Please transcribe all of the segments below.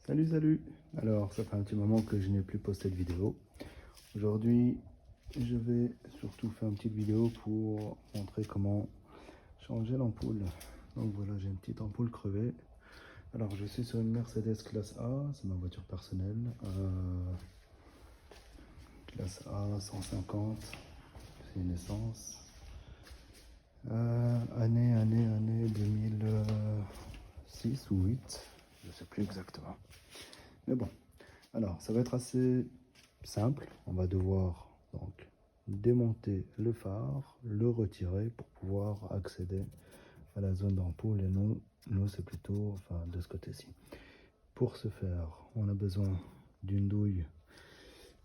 Salut. Alors, ça fait un petit moment que je n'ai plus posté de vidéo. Aujourd'hui, je vais surtout faire une petite vidéo pour montrer comment changer l'ampoule. Donc voilà, j'ai une petite ampoule crevée. Alors, je suis sur une Mercedes classe A, c'est ma voiture personnelle. Classe A 150, c'est une essence. Année 2006 ou 8, je ne sais plus exactement. Mais bon, alors ça va être assez simple. On va devoir donc démonter le phare, le retirer pour pouvoir accéder à la zone d'ampoule et nous c'est plutôt de ce côté-ci. Pour ce faire, on a besoin d'une douille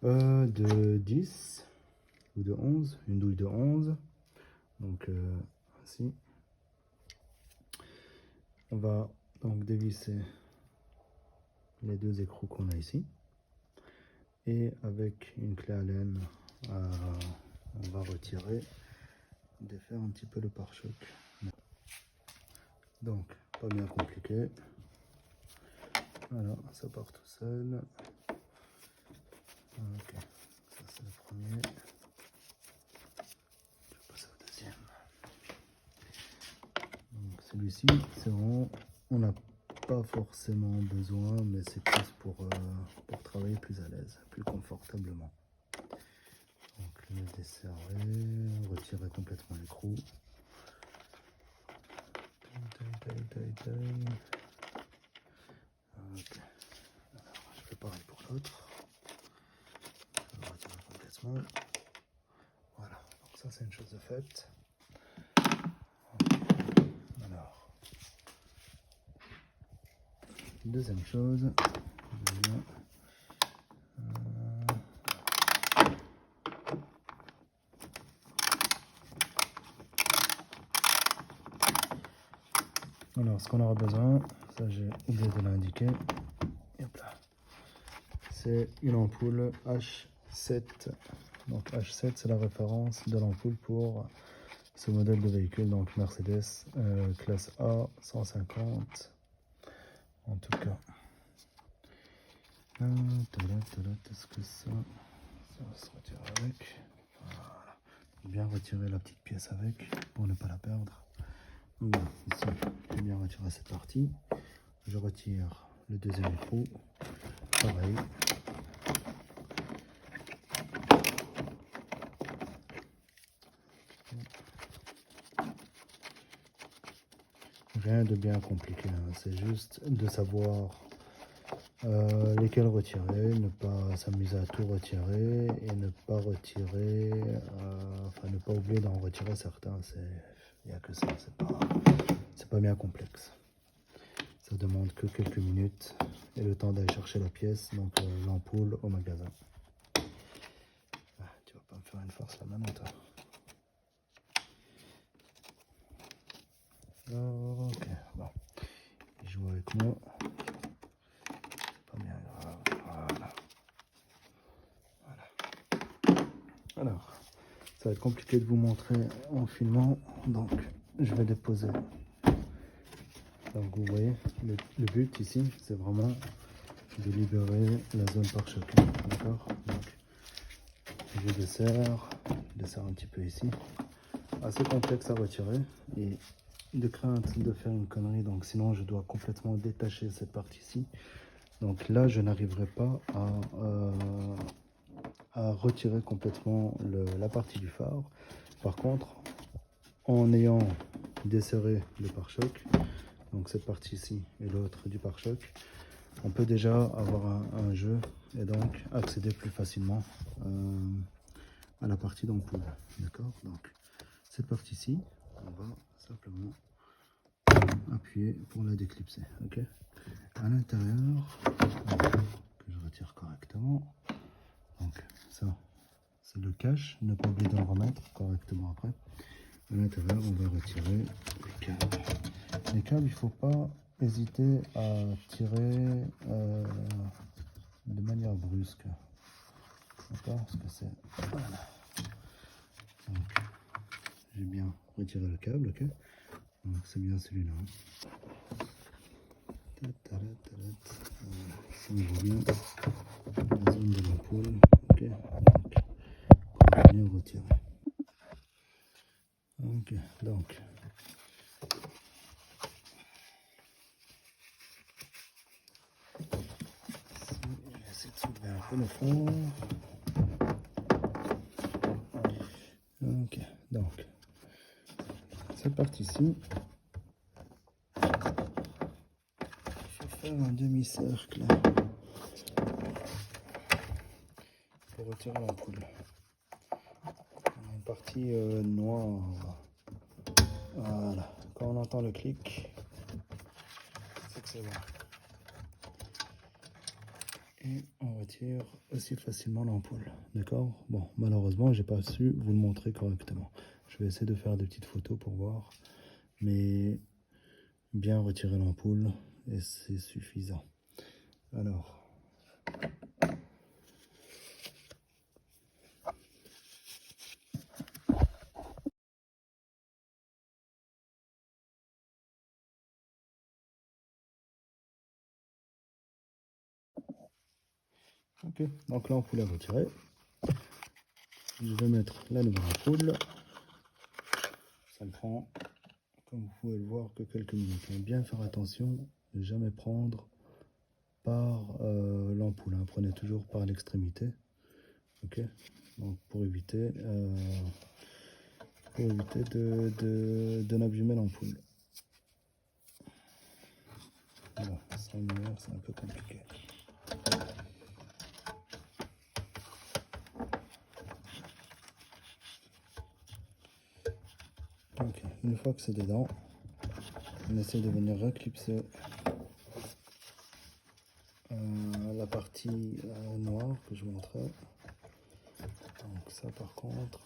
de 10 ou de 11, une douille de 11. Donc ainsi. On va donc dévisser les deux écrous qu'on a ici. Et avec une clé Allen, on va retirer, défaire un petit peu le pare-choc. Donc, pas bien compliqué. Voilà, ça part tout seul. Ok, ça c'est le premier. Je vais passer au deuxième. Donc celui-ci, c'est vraiment, on n'a pas forcément besoin, mais c'est plus pour travailler plus à l'aise, plus confortablement. Donc le desserrer, retirer complètement l'écrou. Taille. Ok, alors je fais pareil pour l'autre. Je vais retirer complètement. Voilà, donc ça c'est une chose de faite. Alors, deuxième chose, alors ce qu'on aura besoin, ça j'ai oublié de l'indiquer, c'est une ampoule H7. Donc H7 c'est la référence de l'ampoule pour ce modèle de véhicule, donc Mercedes classe A 150 en tout cas. Est-ce que ça va se retirer avec? Voilà. Bien retirer la petite pièce avec pour ne pas la perdre. Voilà, ici j'ai bien retiré cette partie. Je retire le deuxième écrou. Pareil. Rien de bien compliqué, hein. C'est juste de savoir lesquels retirer, ne pas s'amuser à tout retirer et ne pas retirer, ne pas oublier d'en retirer certains. Il n'y a que ça, c'est pas bien complexe. Ça demande que quelques minutes et le temps d'aller chercher la pièce, donc l'ampoule au magasin. Ah, tu vas pas me faire une force là maintenant, toi. Ok, bon. Il joue avec moi. Pas bien grave. Voilà. Alors, ça va être compliqué de vous montrer en filmant, donc je vais déposer. Donc vous voyez, le but ici, c'est vraiment de libérer la zone pare-choc. D'accord? Donc je desserre un petit peu ici. Assez complexe à retirer et de crainte de faire une connerie, donc sinon je dois complètement détacher cette partie-ci. Donc là, je n'arriverai pas à retirer complètement la partie du phare. Par contre, en ayant desserré le pare-choc, donc cette partie-ci et l'autre du pare-choc, on peut déjà avoir un jeu et donc accéder plus facilement à la partie d'ampoule. D'accord? Donc cette partie-ci, on va simplement appuyer pour la déclipser. Ok? À l'intérieur, que je retire correctement. Donc ça, c'est le cache. Ne pas oublier de le remettre correctement après. À l'intérieur, on va retirer les câbles. Les câbles, il ne faut pas hésiter à tirer de manière brusque. D'accord? Parce que c'est... Voilà. Donc, j'ai bien retiré le câble, ok? Donc c'est bien celui-là. Ça me va bien. La zone de l'ampoule. Ok. Donc, on va bien retirer. Ok. Donc. Je vais essayer de soulever un peu le fond. Ok. Donc. Cette partie-ci. Faire un demi-cercle pour retirer l'ampoule. Une partie noire. Voilà. Quand on entend le clic, c'est que c'est bon. Et on retire aussi facilement l'ampoule. D'accord? Bon, malheureusement, j'ai pas su vous le montrer correctement. Je vais essayer de faire des petites photos pour voir. Mais bien retirer l'ampoule et c'est suffisant. Alors. Ok, donc l'ampoule est retirée. Je vais mettre la nouvelle ampoule. Ça me prend, comme vous pouvez le voir, que quelques minutes. Mais bien faire attention de ne jamais prendre par l'ampoule. Hein. Prenez toujours par l'extrémité. Ok, donc pour éviter de n'abîmer l'ampoule. Bon, sans lumière, c'est un peu compliqué. Ok, une fois que c'est dedans, on essaie de venir reclipser la partie noire que je vous montrais. Donc ça par contre,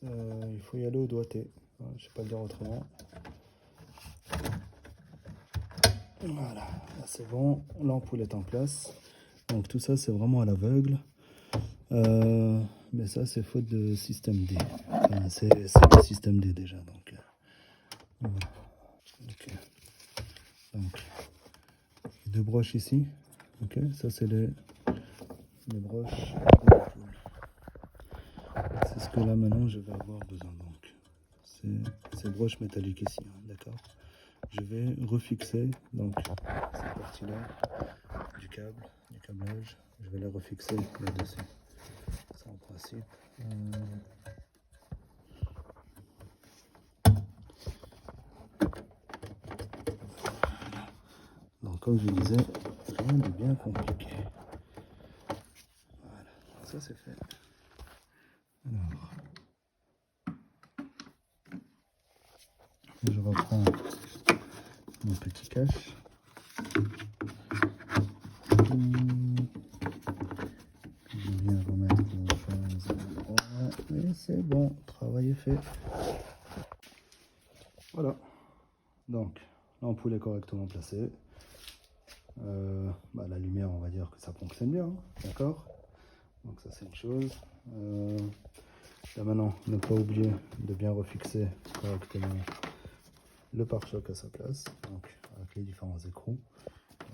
il faut y aller au doigté. Je ne sais pas le dire autrement. Voilà, là c'est bon, l'ampoule est en place. Donc tout ça c'est vraiment à l'aveugle. Mais ça c'est faute de système D. Enfin, c'est le système D déjà. Donc, voilà. Okay. Donc deux broches ici. Ok, ça c'est les broches de l'ampoule. C'est ce que là maintenant je vais avoir besoin. Donc ces broches métalliques ici, hein, d'accord. Je vais refixer donc cette partie-là du câblage. Je vais la refixer là-dessus. Ça en principe. Donc comme je disais, rien de bien compliqué. Voilà, ça c'est fait. Alors, je reprends mon petit cache. Je viens remettre les choses à l'endroit. Et c'est bon, travail est fait. Voilà. Donc, l'ampoule est correctement placée. La lumière, on va dire que ça fonctionne bien, hein, d'accord? Donc ça c'est une chose. Là maintenant, ne pas oublier de bien refixer correctement le pare-choc à sa place, donc avec les différents écrous.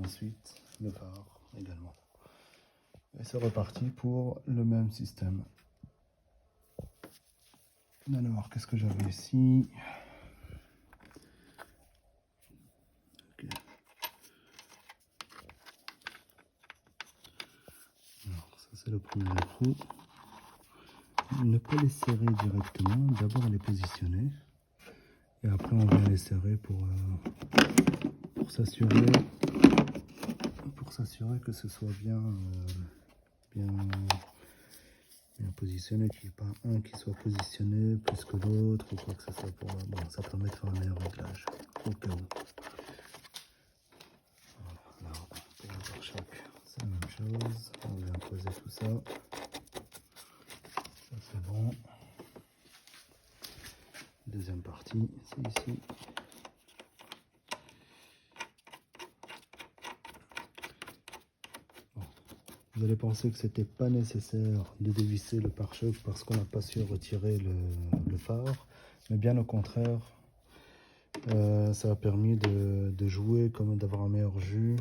Ensuite, le phare également. Et c'est reparti pour le même système. Alors, qu'est-ce que j'avais ici? Okay. Alors, ça c'est le premier écrou. Ne pas les serrer directement, d'abord les positionner. Et après on vient les serrer pour s'assurer que ce soit bien positionné, qu'il n'y ait pas un qui soit positionné plus que l'autre ou quoi que ce soit. Bon, ça permet de faire un meilleur réglage au cas où. Voilà, alors, pour le pare-choc, c'est la même chose. On vient poser tout ça. Ça c'est bon. Deuxième partie, c'est ici. Vous allez penser que c'était pas nécessaire de dévisser le pare-choc parce qu'on n'a pas su retirer le phare, mais bien au contraire, Ça a permis de jouer, comme d'avoir un meilleur jus,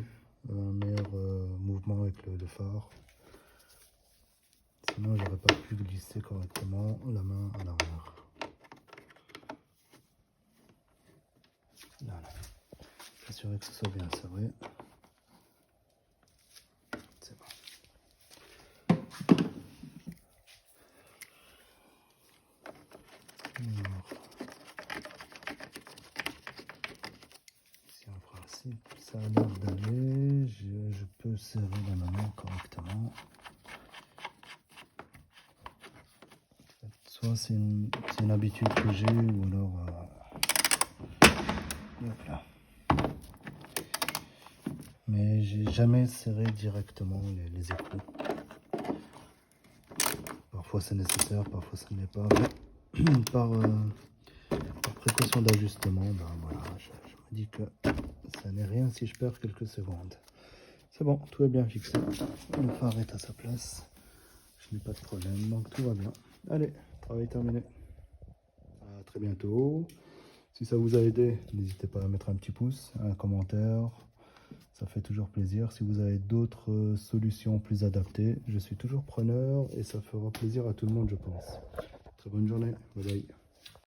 un meilleur mouvement avec le phare. Sinon, j'aurais pas pu glisser correctement la main à l'arrière. Voilà. S'assurer que ce soit bien serré. C'est bon. Alors, si on fera ainsi, ça a l'air d'aller. Je peux serrer la main correctement. Soit c'est une habitude que j'ai, ou alors hop là. Mais j'ai jamais serré directement les écrous. Parfois c'est nécessaire, parfois ce n'est pas. Par précaution d'ajustement, ben voilà, je me dis que ça n'est rien si je perds quelques secondes. C'est bon, tout est bien fixé. Le phare est à sa place. Je n'ai pas de problème, donc tout va bien. Allez, travail terminé. À très bientôt. Si ça vous a aidé, n'hésitez pas à mettre un petit pouce, un commentaire. Ça fait toujours plaisir. Si vous avez d'autres solutions plus adaptées, je suis toujours preneur et ça fera plaisir à tout le monde, je pense. Très bonne journée. Bye bye.